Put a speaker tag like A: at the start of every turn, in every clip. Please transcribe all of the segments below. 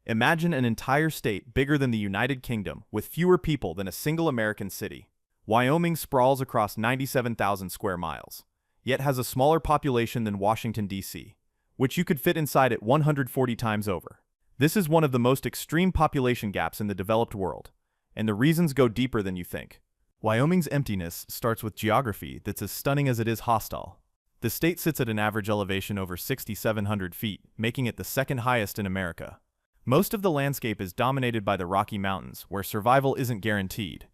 A: Imagine an entire state bigger than the United Kingdom with fewer people than a single American city. Wyoming sprawls across 97,000 square miles, yet has a smaller population than Washington, D.C., which you could fit inside it 140 times over. This is one of the most extreme population gaps in the developed world, and the reasons go deeper than you think. Wyoming's emptiness starts with geography that's as stunning as it is hostile. The state sits at an average elevation over 6,700 feet, making it the second highest in America. Most of the landscape is dominated by the Rocky Mountains, where survival isn't guaranteed.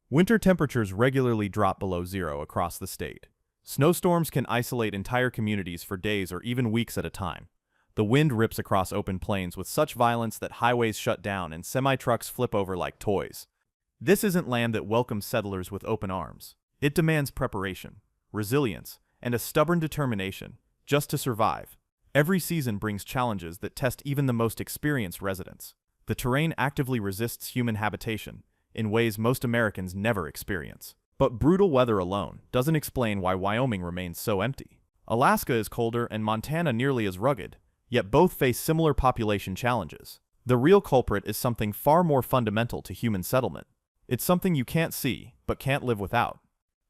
A: Winter temperatures regularly drop below zero across the state. Snowstorms can isolate entire communities for days or even weeks at a time. The wind rips across open plains with such violence that highways shut down and semi-trucks flip over like toys. This isn't land that welcomes settlers with open arms. It demands preparation, resilience, and a stubborn determination just to survive. Every season brings challenges that test even the most experienced residents. The terrain actively resists human habitation in ways most Americans never experience. But brutal weather alone doesn't explain why Wyoming remains so empty. Alaska is colder and Montana nearly as rugged, yet both face similar population challenges. The real culprit is something far more fundamental to human settlement. It's something you can't see, but can't live without.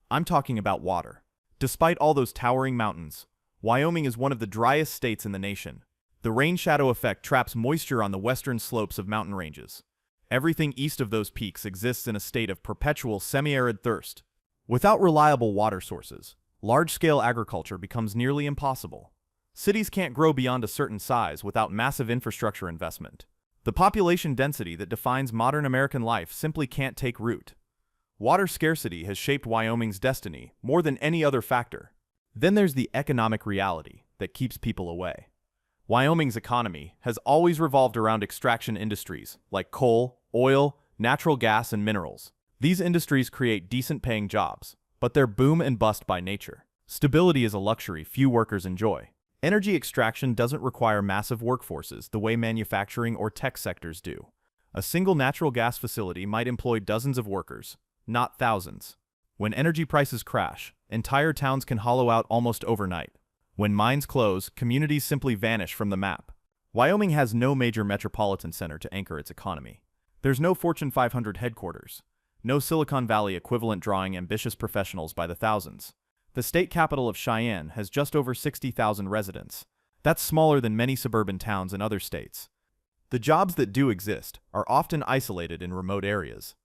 A: I'm talking about water. Despite all those towering mountains, Wyoming is one of the driest states in the nation. The rain shadow effect traps moisture on the western slopes of mountain ranges. Everything east of those peaks exists in a state of perpetual semi-arid thirst. Without reliable water sources, large-scale agriculture becomes nearly impossible. Cities can't grow beyond a certain size without massive infrastructure investment. The population density that defines modern American life simply can't take root. Water scarcity has shaped Wyoming's destiny more than any other factor. Then there's the economic reality that keeps people away. Wyoming's economy has always revolved around extraction industries like coal, oil, natural gas, and minerals. These industries create decent-paying jobs, but they're boom and bust by nature. Stability is a luxury few workers enjoy. Energy extraction doesn't require massive workforces the way manufacturing or tech sectors do. A single natural gas facility might employ dozens of workers, not thousands. When energy prices crash, entire towns can hollow out almost overnight. When mines close, communities simply vanish from the map. Wyoming has no major metropolitan center to anchor its economy. There's no Fortune 500 headquarters, no Silicon Valley equivalent drawing ambitious professionals by the thousands. The state capital of Cheyenne has just over 60,000 residents. That's smaller than many suburban towns in other states. The jobs that do exist are often isolated in remote areas.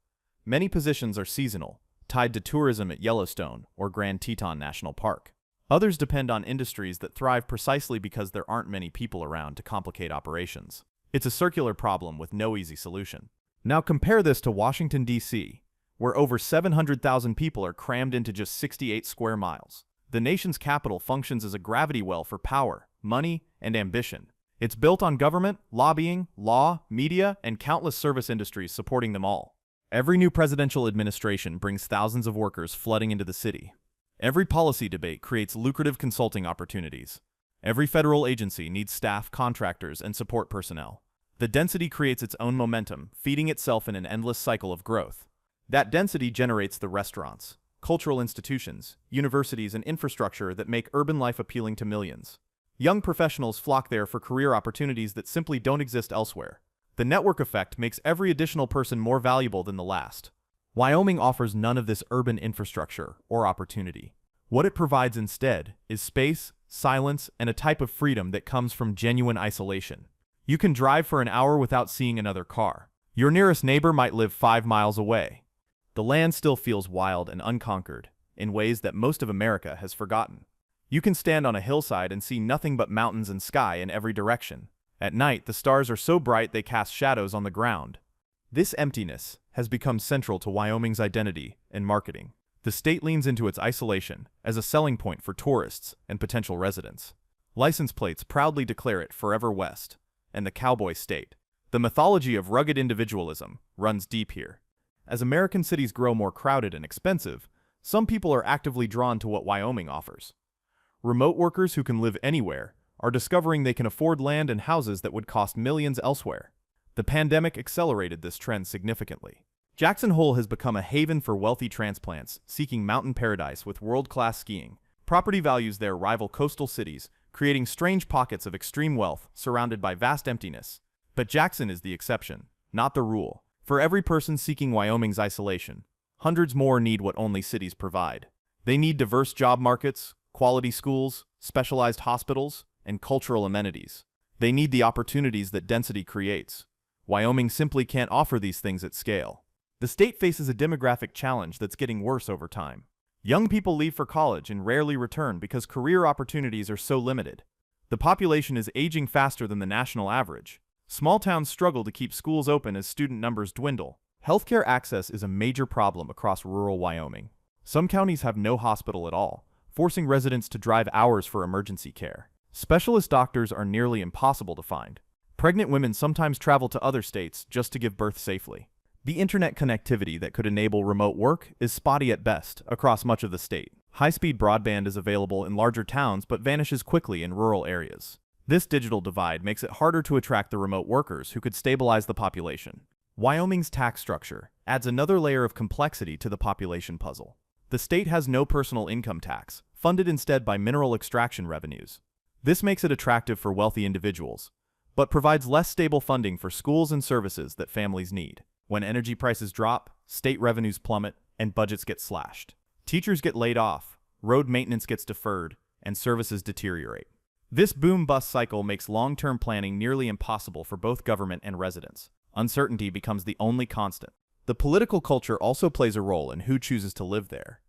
A: Many positions are seasonal, tied to tourism at Yellowstone or Grand Teton National Park. Others depend on industries that thrive precisely because there aren't many people around to complicate operations. It's a circular problem with no easy solution. Now compare this to Washington, D.C., where over 700,000 people are crammed into just 68 square miles. The nation's capital functions as a gravity well for power, money, and ambition. It's built on government, lobbying, law, media, and countless service industries supporting them all. Every new presidential administration brings thousands of workers flooding into the city. Every policy debate creates lucrative consulting opportunities. Every federal agency needs staff, contractors, and support personnel. The density creates its own momentum, feeding itself in an endless cycle of growth. That density generates the restaurants, cultural institutions, universities, and infrastructure that make urban life appealing to millions. Young professionals flock there for career opportunities that simply don't exist elsewhere. The network effect makes every additional person more valuable than the last. Wyoming offers none of this urban infrastructure or opportunity. What it provides instead is space, silence, and a type of freedom that comes from genuine isolation. You can drive for an hour without seeing another car. Your nearest neighbor might live 5 miles away. The land still feels wild and unconquered, in ways that most of America has forgotten. You can stand on a hillside and see nothing but mountains and sky in every direction. At night, the stars are so bright they cast shadows on the ground. This emptiness has become central to Wyoming's identity and marketing. The state leans into its isolation as a selling point for tourists and potential residents. License plates proudly declare it Forever West and the Cowboy State. The mythology of rugged individualism runs deep here. As American cities grow more crowded and expensive, some people are actively drawn to what Wyoming offers. Remote workers who can live anywhere are discovering they can afford land and houses that would cost millions elsewhere. The pandemic accelerated this trend significantly. Jackson Hole has become a haven for wealthy transplants seeking mountain paradise with world-class skiing. Property values there rival coastal cities, creating strange pockets of extreme wealth surrounded by vast emptiness. But Jackson is the exception, not the rule. For every person seeking Wyoming's isolation, hundreds more need what only cities provide. They need diverse job markets, quality schools, specialized hospitals, and cultural amenities. They need the opportunities that density creates. Wyoming simply can't offer these things at scale. The state faces a demographic challenge that's getting worse over time. Young people leave for college and rarely return because career opportunities are so limited. The population is aging faster than the national average. Small towns struggle to keep schools open as student numbers dwindle. Healthcare access is a major problem across rural Wyoming. Some counties have no hospital at all, forcing residents to drive hours for emergency care. Specialist doctors are nearly impossible to find. Pregnant women sometimes travel to other states just to give birth safely. The internet connectivity that could enable remote work is spotty at best across much of the state. High-speed broadband is available in larger towns but vanishes quickly in rural areas. This digital divide makes it harder to attract the remote workers who could stabilize the population. Wyoming's tax structure adds another layer of complexity to the population puzzle. The state has no personal income tax, funded instead by mineral extraction revenues. This makes it attractive for wealthy individuals, but provides less stable funding for schools and services that families need. When energy prices drop, state revenues plummet, and budgets get slashed. Teachers get laid off, road maintenance gets deferred, and services deteriorate. This boom-bust cycle makes long-term planning nearly impossible for both government and residents. Uncertainty becomes the only constant. The political culture also plays a role in who chooses to live there.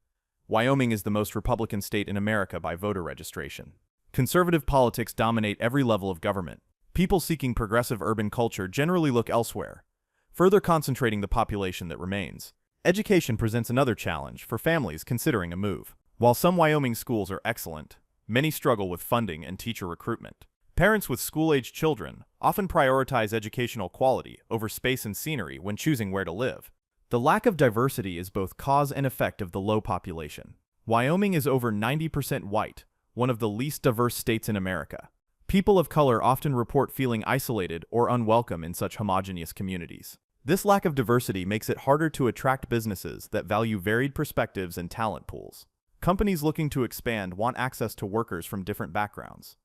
A: Wyoming is the most Republican state in America by voter registration. Conservative politics dominate every level of government. People seeking progressive urban culture generally look elsewhere, further concentrating the population that remains. Education presents another challenge for families considering a move. While some Wyoming schools are excellent, many struggle with funding and teacher recruitment. Parents with school-aged children often prioritize educational quality over space and scenery when choosing where to live. The lack of diversity is both cause and effect of the low population. Wyoming is over 90% white, one of the least diverse states in America. People of color often report feeling isolated or unwelcome in such homogeneous communities. This lack of diversity makes it harder to attract businesses that value varied perspectives and talent pools. Companies looking to expand want access to workers from different backgrounds.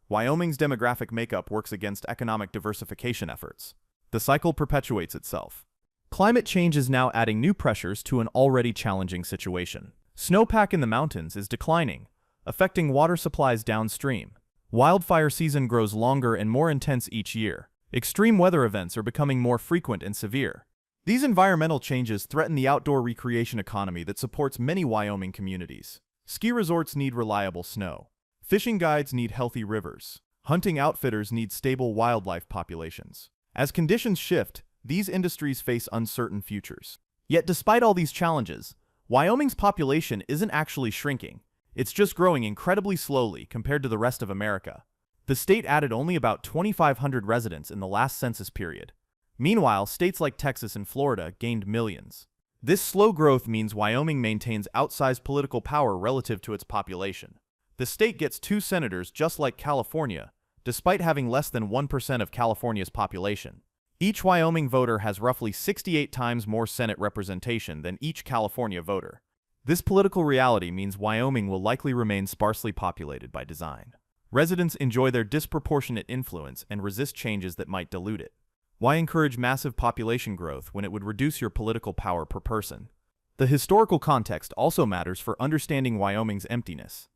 A: Wyoming's demographic makeup works against economic diversification efforts. The cycle perpetuates itself. Climate change is now adding new pressures to an already challenging situation. Snowpack in the mountains is declining, affecting water supplies downstream. Wildfire season grows longer and more intense each year. Extreme weather events are becoming more frequent and severe. These environmental changes threaten the outdoor recreation economy that supports many Wyoming communities. Ski resorts need reliable snow. Fishing guides need healthy rivers. Hunting outfitters need stable wildlife populations. As conditions shift, these industries face uncertain futures. Yet despite all these challenges, Wyoming's population isn't actually shrinking. It's just growing incredibly slowly compared to the rest of America. The state added only about 2,500 residents in the last census period. Meanwhile, states like Texas and Florida gained millions. This slow growth means Wyoming maintains outsized political power relative to its population. The state gets 2 senators just like California, despite having less than 1% of California's population. Each Wyoming voter has roughly 68 times more Senate representation than each California voter. This political reality means Wyoming will likely remain sparsely populated by design. Residents enjoy their disproportionate influence and resist changes that might dilute it. Why encourage massive population growth when it would reduce your political power per person? The historical context also matters for understanding Wyoming's emptiness.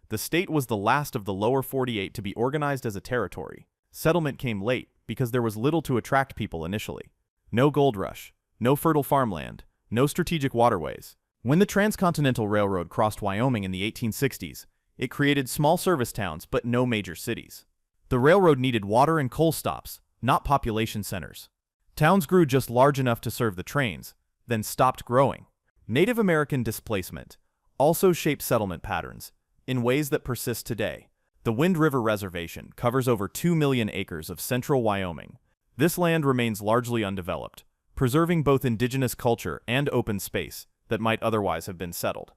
A: The state was the last of the lower 48 to be organized as a territory. Settlement came late because there was little to attract people initially. No gold rush, no fertile farmland, no strategic waterways. When the Transcontinental Railroad crossed Wyoming in the 1860s, it created small service towns but no major cities. The railroad needed water and coal stops, not population centers. Towns grew just large enough to serve the trains, then stopped growing. Native American displacement also shaped settlement patterns in ways that persist today. The Wind River Reservation covers over 2 million acres of central Wyoming. This land remains largely undeveloped, preserving both indigenous culture and open space that might otherwise have been settled.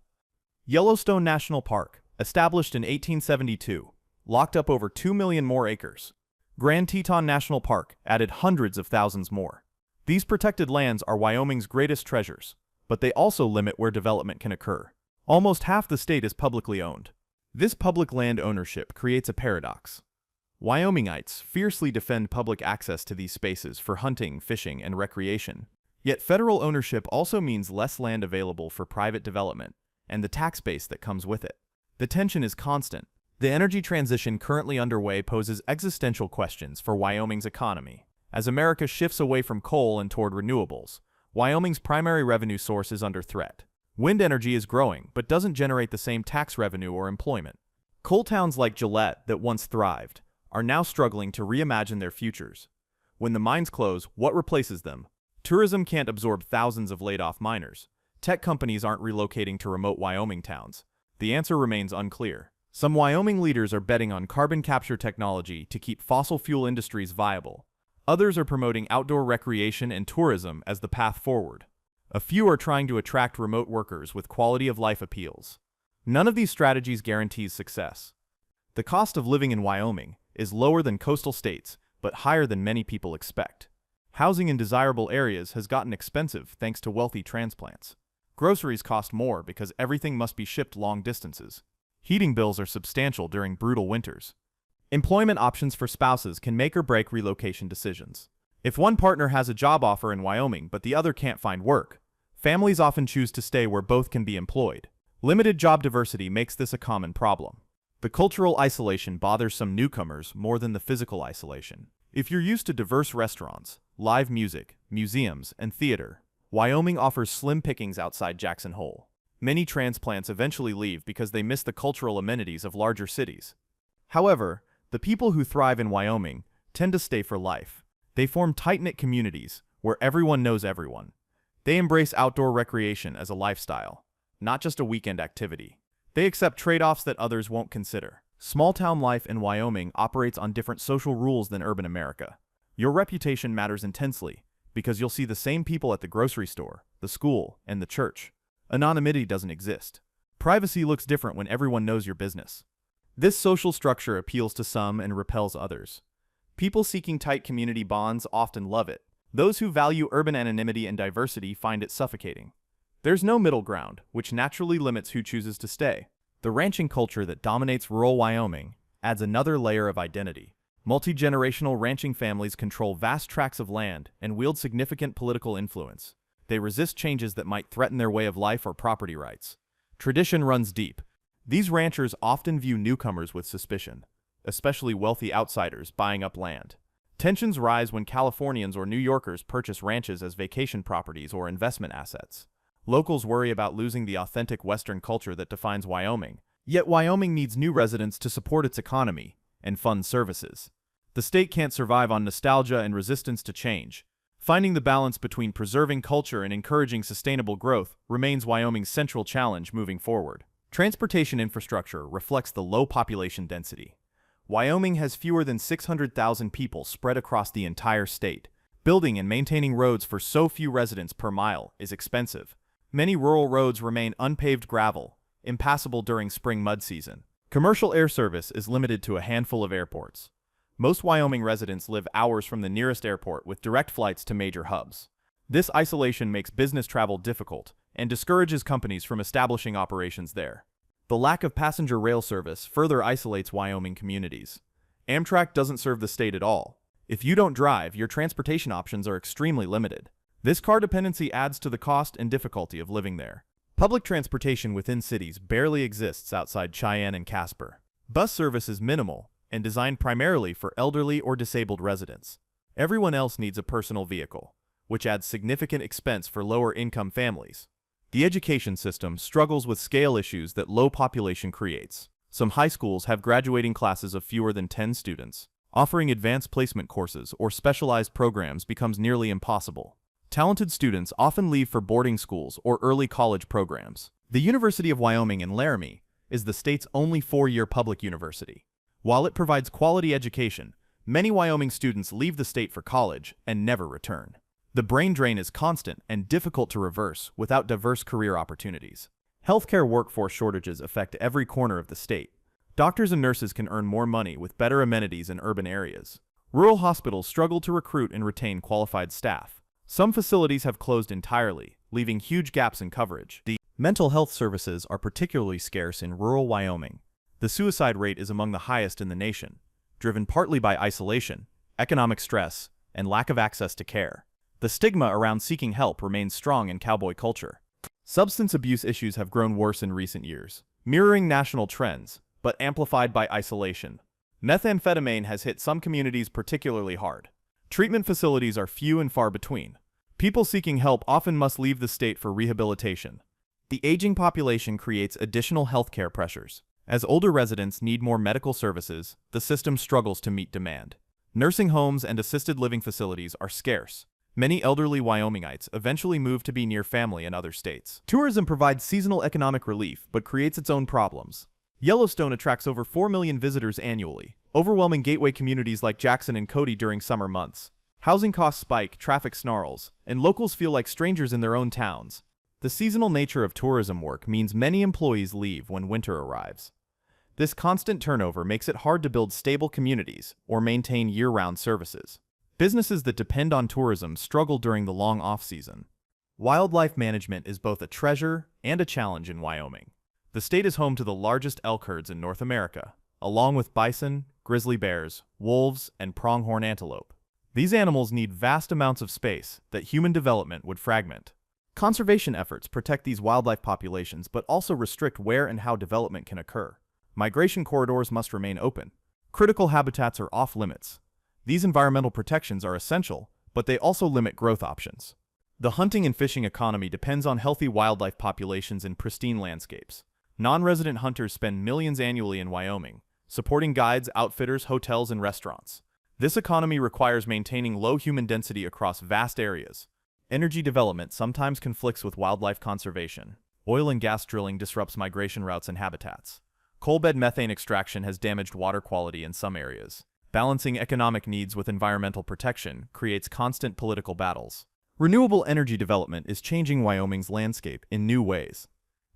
A: Yellowstone National Park, established in 1872, locked up over 2 million more acres. Grand Teton National Park added hundreds of thousands more. These protected lands are Wyoming's greatest treasures, but they also limit where development can occur. Almost half the state is publicly owned. This public land ownership creates a paradox. Wyomingites fiercely defend public access to these spaces for hunting, fishing, and recreation. Yet federal ownership also means less land available for private development, and the tax base that comes with it. The tension is constant. The energy transition currently underway poses existential questions for Wyoming's economy. As America shifts away from coal and toward renewables, Wyoming's primary revenue source is under threat. Wind energy is growing, but doesn't generate the same tax revenue or employment. Coal towns like Gillette, that once thrived, are now struggling to reimagine their futures. When the mines close, what replaces them? Tourism can't absorb thousands of laid-off miners. Tech companies aren't relocating to remote Wyoming towns. The answer remains unclear. Some Wyoming leaders are betting on carbon capture technology to keep fossil fuel industries viable. Others are promoting outdoor recreation and tourism as the path forward. A few are trying to attract remote workers with quality-of-life appeals. None of these strategies guarantees success. The cost of living in Wyoming is lower than coastal states, but higher than many people expect. Housing in desirable areas has gotten expensive thanks to wealthy transplants. Groceries cost more because everything must be shipped long distances. Heating bills are substantial during brutal winters. Employment options for spouses can make or break relocation decisions. If one partner has a job offer in Wyoming but the other can't find work, families often choose to stay where both can be employed. Limited job diversity makes this a common problem. The cultural isolation bothers some newcomers more than the physical isolation. If you're used to diverse restaurants, live music, museums, and theater, Wyoming offers slim pickings outside Jackson Hole. Many transplants eventually leave because they miss the cultural amenities of larger cities. However, the people who thrive in Wyoming tend to stay for life. They form tight-knit communities where everyone knows everyone. They embrace outdoor recreation as a lifestyle, not just a weekend activity. They accept trade-offs that others won't consider. Small-town life in Wyoming operates on different social rules than urban America. Your reputation matters intensely because you'll see the same people at the grocery store, the school, and the church. Anonymity doesn't exist. Privacy looks different when everyone knows your business. This social structure appeals to some and repels others. People seeking tight community bonds often love it. Those who value urban anonymity and diversity find it suffocating. There's no middle ground, which naturally limits who chooses to stay. The ranching culture that dominates rural Wyoming adds another layer of identity. Multi-generational ranching families control vast tracts of land and wield significant political influence. They resist changes that might threaten their way of life or property rights. Tradition runs deep. These ranchers often view newcomers with suspicion, especially wealthy outsiders buying up land. Tensions rise when Californians or New Yorkers purchase ranches as vacation properties or investment assets. Locals worry about losing the authentic Western culture that defines Wyoming. Yet Wyoming needs new residents to support its economy and fund services. The state can't survive on nostalgia and resistance to change. Finding the balance between preserving culture and encouraging sustainable growth remains Wyoming's central challenge moving forward. Transportation infrastructure reflects the low population density. Wyoming has fewer than 600,000 people spread across the entire state. Building and maintaining roads for so few residents per mile is expensive. Many rural roads remain unpaved gravel, impassable during spring mud season. Commercial air service is limited to a handful of airports. Most Wyoming residents live hours from the nearest airport with direct flights to major hubs. This isolation makes business travel difficult and discourages companies from establishing operations there. The lack of passenger rail service further isolates Wyoming communities. Amtrak doesn't serve the state at all. If you don't drive, your transportation options are extremely limited. This car dependency adds to the cost and difficulty of living there. Public transportation within cities barely exists outside Cheyenne and Casper. Bus service is minimal and designed primarily for elderly or disabled residents. Everyone else needs a personal vehicle, which adds significant expense for lower-income families. The education system struggles with scale issues that low population creates. Some high schools have graduating classes of fewer than 10 students. Offering advanced placement courses or specialized programs becomes nearly impossible. Talented students often leave for boarding schools or early college programs. The University of Wyoming in Laramie is the state's only four-year public university. While it provides quality education, many Wyoming students leave the state for college and never return. The brain drain is constant and difficult to reverse without diverse career opportunities. Healthcare workforce shortages affect every corner of the state. Doctors and nurses can earn more money with better amenities in urban areas. Rural hospitals struggle to recruit and retain qualified staff. Some facilities have closed entirely, leaving huge gaps in coverage. The mental health services are particularly scarce in rural Wyoming. The suicide rate is among the highest in the nation. driven partly by isolation, economic stress, and lack of access to care. The stigma around seeking help remains strong in cowboy culture. Substance abuse issues have grown worse in recent years, mirroring national trends, but amplified by isolation. Methamphetamine has hit some communities particularly hard. Treatment facilities are few and far between. People seeking help often must leave the state for rehabilitation. The aging population creates additional healthcare pressures. As older residents need more medical services, the system struggles to meet demand. Nursing homes and assisted living facilities are scarce. Many elderly Wyomingites eventually move to be near family in other states. Tourism provides seasonal economic relief, but creates its own problems. Yellowstone attracts over 4 million visitors annually, overwhelming gateway communities like Jackson and Cody during summer months. Housing costs spike, traffic snarls, and locals feel like strangers in their own towns. The seasonal nature of tourism work means many employees leave when winter arrives. This constant turnover makes it hard to build stable communities or maintain year-round services. Businesses that depend on tourism struggle during the long off-season. Wildlife management is both a treasure and a challenge in Wyoming. The state is home to the largest elk herds in North America, along with bison, grizzly bears, wolves, and pronghorn antelope. These animals need vast amounts of space that human development would fragment. Conservation efforts protect these wildlife populations but also restrict where and how development can occur. Migration corridors must remain open. Critical habitats are off-limits. These environmental protections are essential, but they also limit growth options. The hunting and fishing economy depends on healthy wildlife populations in pristine landscapes. Non-resident hunters spend millions annually in Wyoming, supporting guides, outfitters, hotels, and restaurants. This economy requires maintaining low human density across vast areas. Energy development sometimes conflicts with wildlife conservation. Oil and gas drilling disrupts migration routes and habitats. Coalbed methane extraction has damaged water quality in some areas. Balancing economic needs with environmental protection creates constant political battles. Renewable energy development is changing Wyoming's landscape in new ways.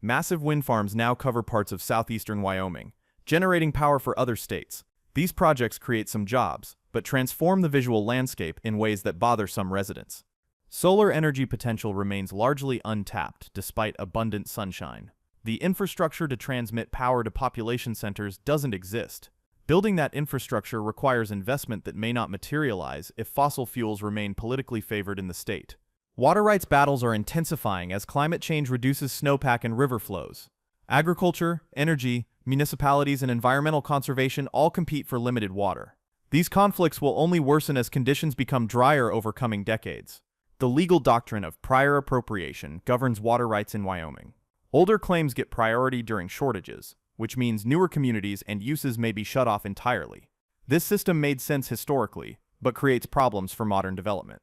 A: Massive wind farms now cover parts of southeastern Wyoming, generating power for other states. These projects create some jobs, but transform the visual landscape in ways that bother some residents. Solar energy potential remains largely untapped despite abundant sunshine. The infrastructure to transmit power to population centers doesn't exist. Building that infrastructure requires investment that may not materialize if fossil fuels remain politically favored in the state. Water rights battles are intensifying as climate change reduces snowpack and river flows. Agriculture, energy, municipalities, and environmental conservation all compete for limited water. These conflicts will only worsen as conditions become drier over coming decades. The legal doctrine of prior appropriation governs water rights in Wyoming. Older claims get priority during shortages, which means newer communities and uses may be shut off entirely. This system made sense historically, but creates problems for modern development.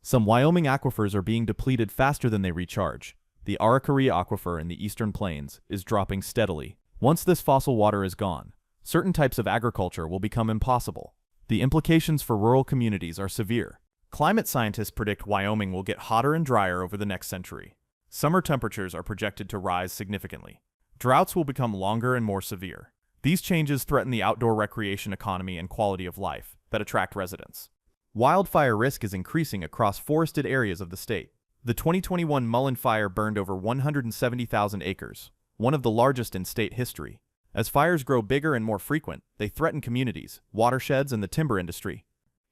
A: Some Wyoming aquifers are being depleted faster than they recharge. The Araucary Aquifer in the eastern plains is dropping steadily. Once this fossil water is gone, certain types of agriculture will become impossible. The implications for rural communities are severe. Climate scientists predict Wyoming will get hotter and drier over the next century. Summer temperatures are projected to rise significantly. Droughts will become longer and more severe. These changes threaten the outdoor recreation economy and quality of life that attract residents. Wildfire risk is increasing across forested areas of the state. The 2021 Mullen Fire burned over 170,000 acres, one of the largest in state history. As fires grow bigger and more frequent, they threaten communities, watersheds, and the timber industry.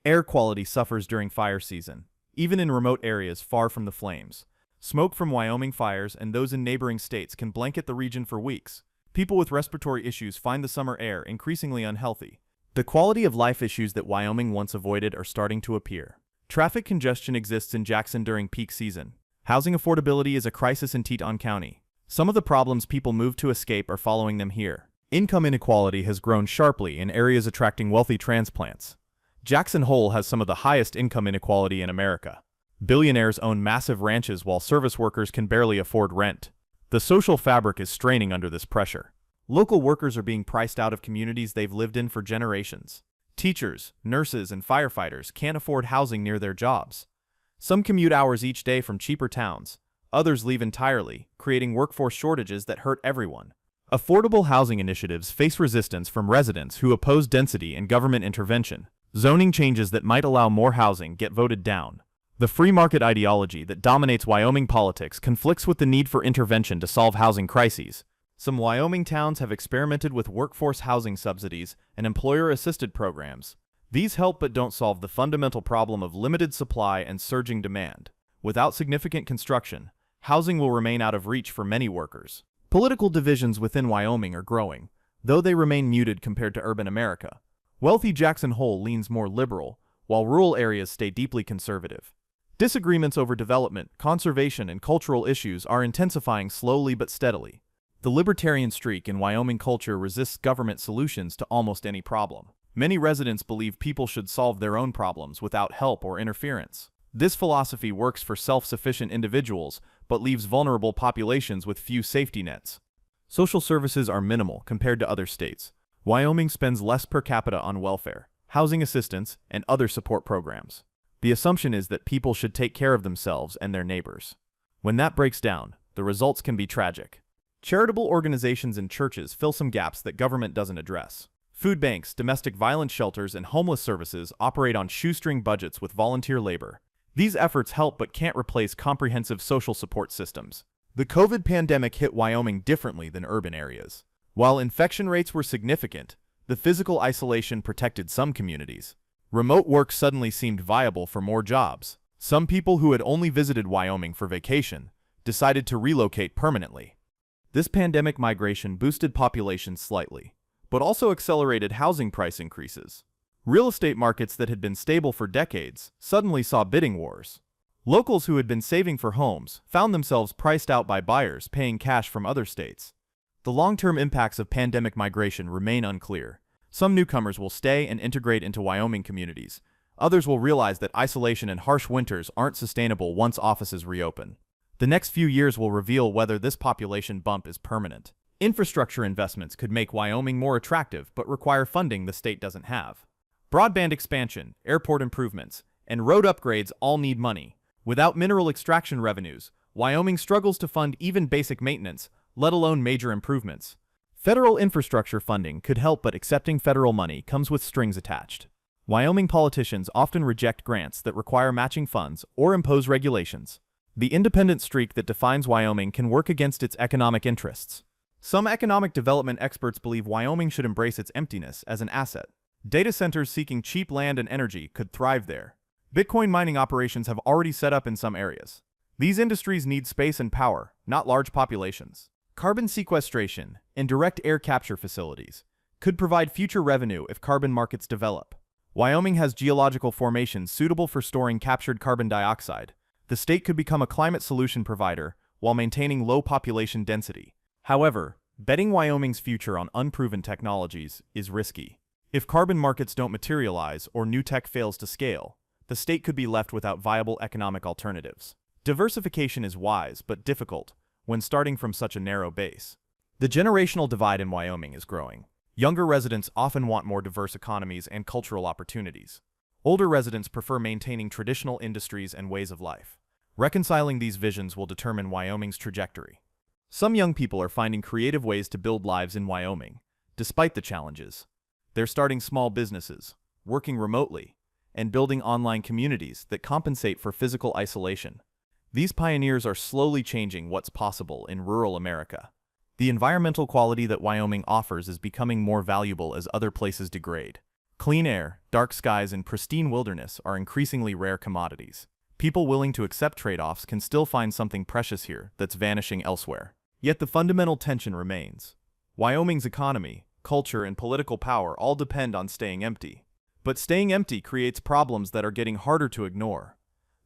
A: Air quality suffers during fire season, even in remote areas far from the flames. Smoke from Wyoming fires and those in neighboring states can blanket the region for weeks. People with respiratory issues find the summer air increasingly unhealthy. The quality of life issues that Wyoming once avoided are starting to appear. Traffic congestion exists in Jackson during peak season. Housing affordability is a crisis in Teton County. Some of the problems people move to escape are following them here. Income inequality has grown sharply in areas attracting wealthy transplants. Jackson Hole has some of the highest income inequality in America. Billionaires own massive ranches while service workers can barely afford rent. The social fabric is straining under this pressure. Local workers are being priced out of communities they've lived in for generations. Teachers, nurses, and firefighters can't afford housing near their jobs. Some commute hours each day from cheaper towns. Others leave entirely, creating workforce shortages that hurt everyone. Affordable housing initiatives face resistance from residents who oppose density and government intervention. Zoning changes that might allow more housing get voted down. The free market ideology that dominates Wyoming politics conflicts with the need for intervention to solve housing crises. Some Wyoming towns have experimented with workforce housing subsidies and employer-assisted programs. These help but don't solve the fundamental problem of limited supply and surging demand. Without significant construction, housing will remain out of reach for many workers. Political divisions within Wyoming are growing, though they remain muted compared to urban America. Wealthy Jackson Hole leans more liberal, while rural areas stay deeply conservative. Disagreements over development, conservation, and cultural issues are intensifying slowly but steadily. The libertarian streak in Wyoming culture resists government solutions to almost any problem. Many residents believe people should solve their own problems without help or interference. This philosophy works for self-sufficient individuals, but leaves vulnerable populations with few safety nets. Social services are minimal compared to other states. Wyoming spends less per capita on welfare, housing assistance, and other support programs. The assumption is that people should take care of themselves and their neighbors. When that breaks down, the results can be tragic. Charitable organizations and churches fill some gaps that government doesn't address. Food banks, domestic violence shelters, and homeless services operate on shoestring budgets with volunteer labor. These efforts help but can't replace comprehensive social support systems. The COVID pandemic hit Wyoming differently than urban areas. While infection rates were significant, the physical isolation protected some communities. Remote work suddenly seemed viable for more jobs. Some people who had only visited Wyoming for vacation decided to relocate permanently. This pandemic migration boosted population slightly, but also accelerated housing price increases. Real estate markets that had been stable for decades suddenly saw bidding wars. Locals who had been saving for homes found themselves priced out by buyers paying cash from other states. The long-term impacts of pandemic migration remain unclear. Some newcomers will stay and integrate into Wyoming communities. Others will realize that isolation and harsh winters aren't sustainable once offices reopen. The next few years will reveal whether this population bump is permanent. Infrastructure investments could make Wyoming more attractive but require funding the state doesn't have. Broadband expansion, airport improvements, and road upgrades all need money. Without mineral extraction revenues, Wyoming struggles to fund even basic maintenance, let alone major improvements. Federal infrastructure funding could help, but accepting federal money comes with strings attached. Wyoming politicians often reject grants that require matching funds or impose regulations. The independent streak that defines Wyoming can work against its economic interests. Some economic development experts believe Wyoming should embrace its emptiness as an asset. Data centers seeking cheap land and energy could thrive there. Bitcoin mining operations have already set up in some areas. These industries need space and power, not large populations. Carbon sequestration and direct air capture facilities could provide future revenue if carbon markets develop. Wyoming has geological formations suitable for storing captured carbon dioxide. The state could become a climate solution provider while maintaining low population density. However, betting Wyoming's future on unproven technologies is risky. If carbon markets don't materialize or new tech fails to scale, the state could be left without viable economic alternatives. Diversification is wise but difficult when starting from such a narrow base. The generational divide in Wyoming is growing. Younger residents often want more diverse economies and cultural opportunities. Older residents prefer maintaining traditional industries and ways of life. Reconciling these visions will determine Wyoming's trajectory. Some young people are finding creative ways to build lives in Wyoming, despite the challenges. They're starting small businesses, working remotely, and building online communities that compensate for physical isolation. These pioneers are slowly changing what's possible in rural America. The environmental quality that Wyoming offers is becoming more valuable as other places degrade. Clean air, dark skies, and pristine wilderness are increasingly rare commodities. People willing to accept trade-offs can still find something precious here that's vanishing elsewhere. Yet the fundamental tension remains. Wyoming's economy, culture, and political power all depend on staying empty. But staying empty creates problems that are getting harder to ignore.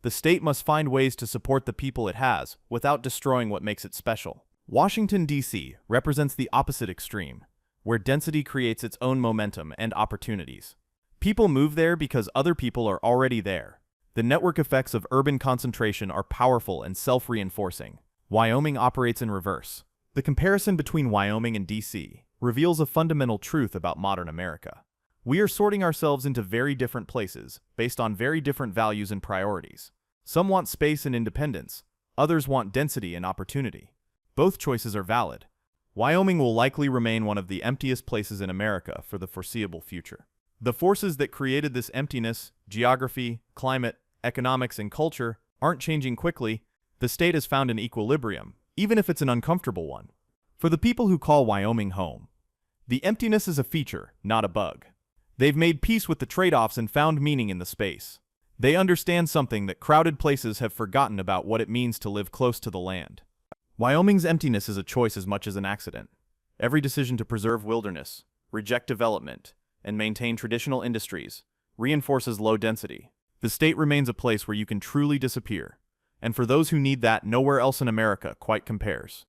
A: The state must find ways to support the people it has without destroying what makes it special. Washington, D.C. represents the opposite extreme, where density creates its own momentum and opportunities. People move there because other people are already there. The network effects of urban concentration are powerful and self-reinforcing. Wyoming operates in reverse. The comparison between Wyoming and D.C. reveals a fundamental truth about modern America. We are sorting ourselves into very different places, based on very different values and priorities. Some want space and independence, others want density and opportunity. Both choices are valid. Wyoming will likely remain one of the emptiest places in America for the foreseeable future. The forces that created this emptiness, geography, climate, economics, and culture, aren't changing quickly. The state has found an equilibrium, even if it's an uncomfortable one. For the people who call Wyoming home, the emptiness is a feature, not a bug. They've made peace with the trade-offs and found meaning in the space. They understand something that crowded places have forgotten about what it means to live close to the land. Wyoming's emptiness is a choice as much as an accident. Every decision to preserve wilderness, reject development, and maintain traditional industries reinforces low density. The state remains a place where you can truly disappear, and for those who need that, nowhere else in America quite compares.